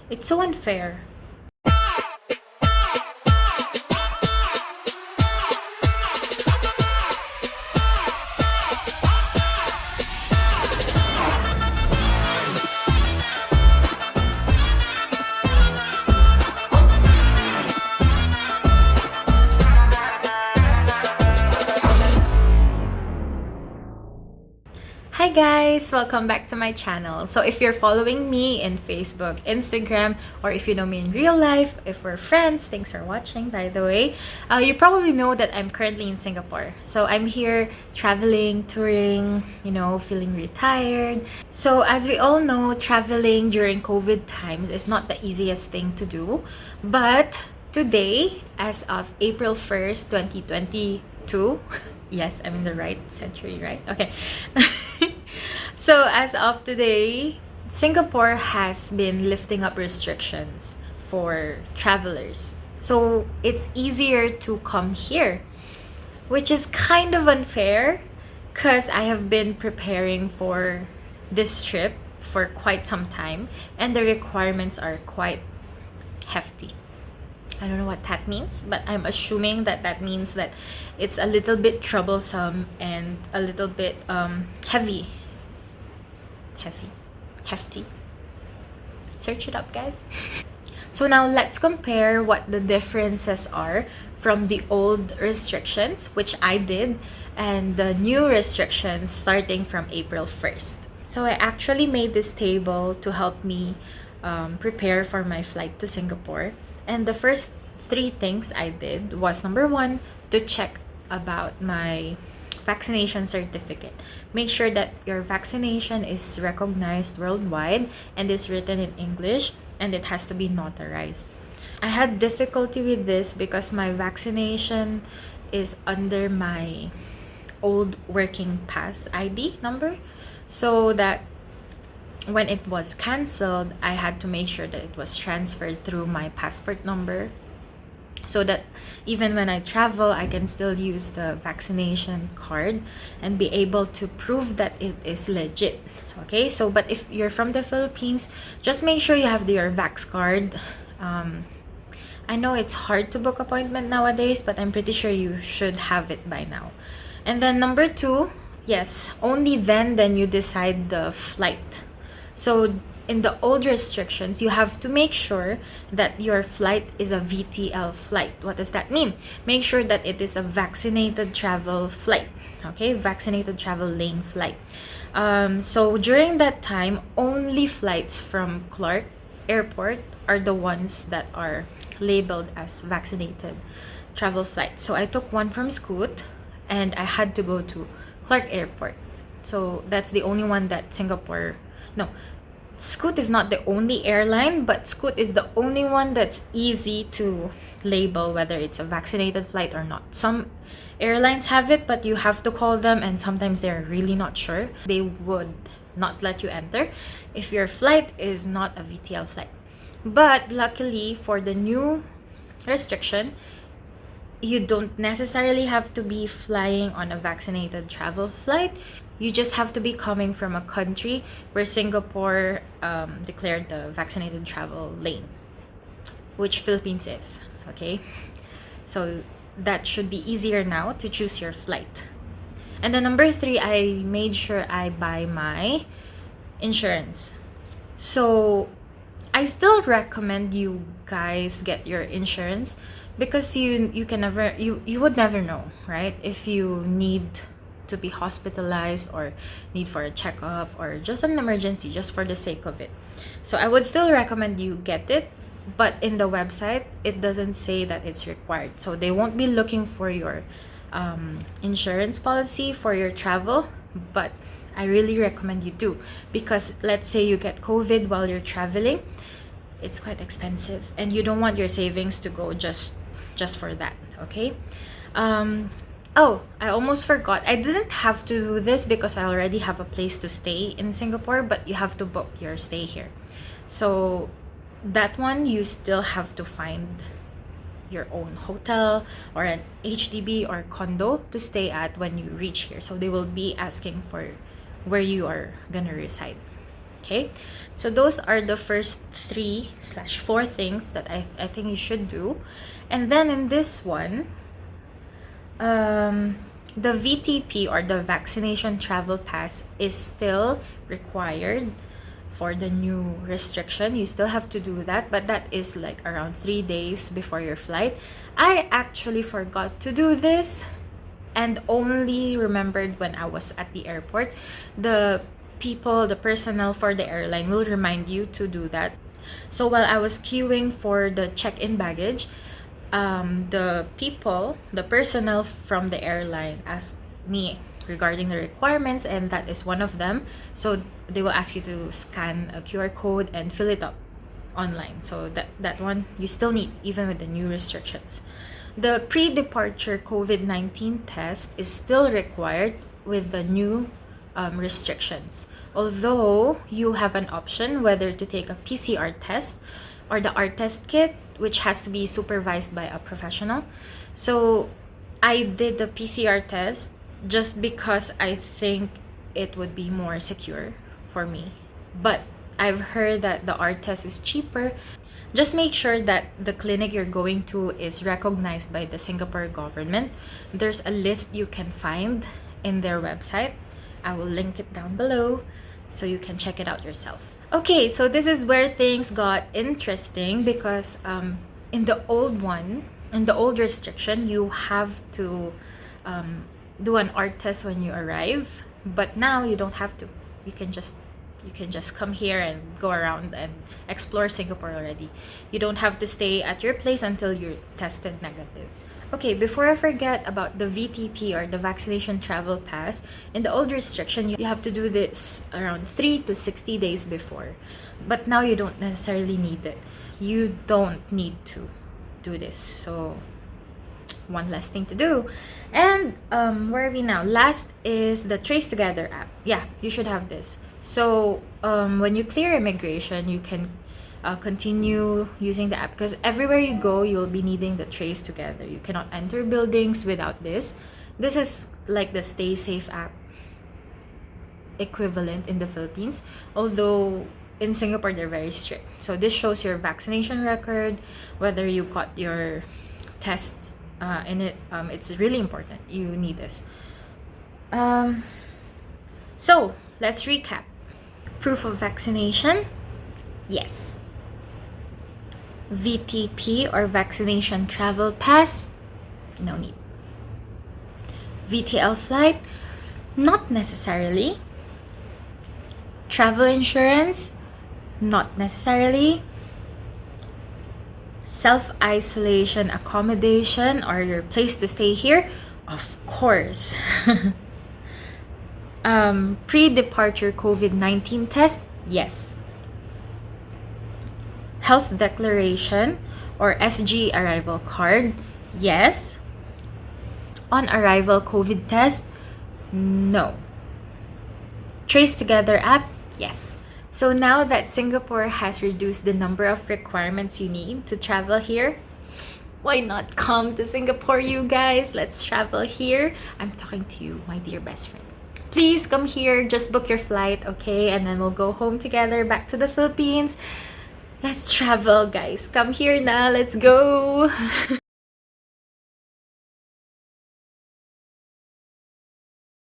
It's so unfair. Hi guys! Welcome back to my channel. So if you're following me in Facebook, Instagram, or if you know me in real life, if we're friends, thanks for watching by the way, you probably know that I'm currently in Singapore. So I'm here traveling, touring, feeling retired. So as we all know, traveling during COVID times is not the easiest thing to do. But today, as of April 1st, 2022, yes, I'm in the right century, right? Okay. So as of today, Singapore has been lifting up restrictions for travelers. So it's easier to come here, which is kind of unfair because I have been preparing for this trip for quite some time and the requirements are quite hefty. I don't know what that means, but I'm assuming that that means that it's a little bit troublesome and a little bit hefty. Search it up, guys. So now let's compare what the differences are from the old restrictions, which I did, and the new restrictions starting from April 1st. So I actually made this table to help me prepare for my flight to Singapore. And the first three things I did was, number one, to check about my vaccination certificate. Make sure that your vaccination is recognized worldwide and is written in English, and it has to be notarized. I had difficulty with this because my vaccination is under my old working pass ID number, so that when it was canceled, I had to make sure that it was transferred through my passport number, so that even when I travel, I can still use the vaccination card and be able to prove that it is legit. Okay, so but if you're from the Philippines, just make sure you have your Vax card. I know it's hard to book appointment nowadays, but I'm pretty sure you should have it by now. And then number two, yes, only then you decide the flight. So in the old restrictions, you have to make sure that your flight is a VTL flight. What does that mean? Make sure that it is a vaccinated travel flight. Okay, vaccinated travel lane flight. So during that time, only flights from Clark Airport are the ones that are labeled as vaccinated travel flights. So I took one from Scoot and I had to go to Clark Airport. So that's the only one that Singapore, no, Scoot is not the only airline, but Scoot is the only one that's easy to label whether it's a vaccinated flight or not. Some airlines have it, but you have to call them, and sometimes they're really not sure. They would not let you enter if your flight is not a VTL flight. But luckily for the new restriction, you don't necessarily have to be flying on a vaccinated travel flight. You just have to be coming from a country where Singapore declared the vaccinated travel lane, which Philippines is. Okay, so that should be easier now to choose your flight. And then number three, I made sure I buy my insurance. So I still recommend you guys get your insurance, because you can never, you would never know, right? If you need to be hospitalized or need for a checkup or just an emergency, just for the sake of it. So I would still recommend you get it, but in the website it doesn't say that it's required, so they won't be looking for your insurance policy for your travel. But I really recommend you do, because let's say you get COVID while you're traveling, it's quite expensive and you don't want your savings to go just for that. Okay. Oh, I almost forgot, I didn't have to do this because I already have a place to stay in Singapore, but you have to book your stay here. So that one, you still have to find your own hotel or an HDB or condo to stay at when you reach here. So they will be asking for where you are gonna reside. Okay, so those are the first 3/4 things that I think you should do. And then in this one, the VTP, or the vaccination travel pass, is still required for the new restriction. You still have to do that, but that is like around 3 days before your flight. I actually forgot to do this and only remembered when I was at the airport. The personnel for the airline will remind you to do that. So while I was queuing for the check-in baggage, the personnel from the airline asked me regarding the requirements, and that is one of them. So they will ask you to scan a QR code and fill it up online. So that one you still need, even with the new restrictions. The pre-departure COVID-19 test is still required with the new restrictions. Although you have an option whether to take a PCR test or the R test kit, which has to be supervised by a professional. So I did the PCR test just because I think it would be more secure for me. But I've heard that the R test is cheaper. Just make sure that the clinic you're going to is recognized by the Singapore government. There's a list you can find in their website. I will link it down below so you can check it out yourself. Okay, so this is where things got interesting, because in the old restriction, you have to do an art test when you arrive, but now you don't have to. You can just come here and go around and explore Singapore already. You don't have to stay at your place until you're tested negative. Okay, before I forget about the VTP, or the vaccination travel pass, in the old restriction, you have to do this around 3 to 60 days before. But now you don't necessarily need it. You don't need to do this. So one less thing to do. And where are we now? Last is the Trace Together app. Yeah, you should have this. So when you clear immigration, you can continue using the app, because everywhere you go, you'll be needing the Trace Together. You cannot enter buildings without this. This is like the Stay Safe app equivalent in the Philippines, although in Singapore they're very strict. So this shows your vaccination record, whether you got your tests in it. It's really important. You need this. So let's recap. Proof of vaccination, yes. VTP, or vaccination travel pass, no need. VTL flight, not necessarily. Travel insurance, not necessarily. Self-isolation accommodation, or your place to stay here, of course. Pre-departure COVID-19 test, yes. Health declaration, or SG arrival card, yes. On arrival COVID test, no. Trace Together app, yes. So now that Singapore has reduced the number of requirements you need to travel here, why not come to Singapore, you guys? Let's travel here. I'm talking to you, my dear best friend. Please come here, just book your flight, okay? And then we'll go home together, back to the Philippines. Let's travel, guys. Come here na, let's go.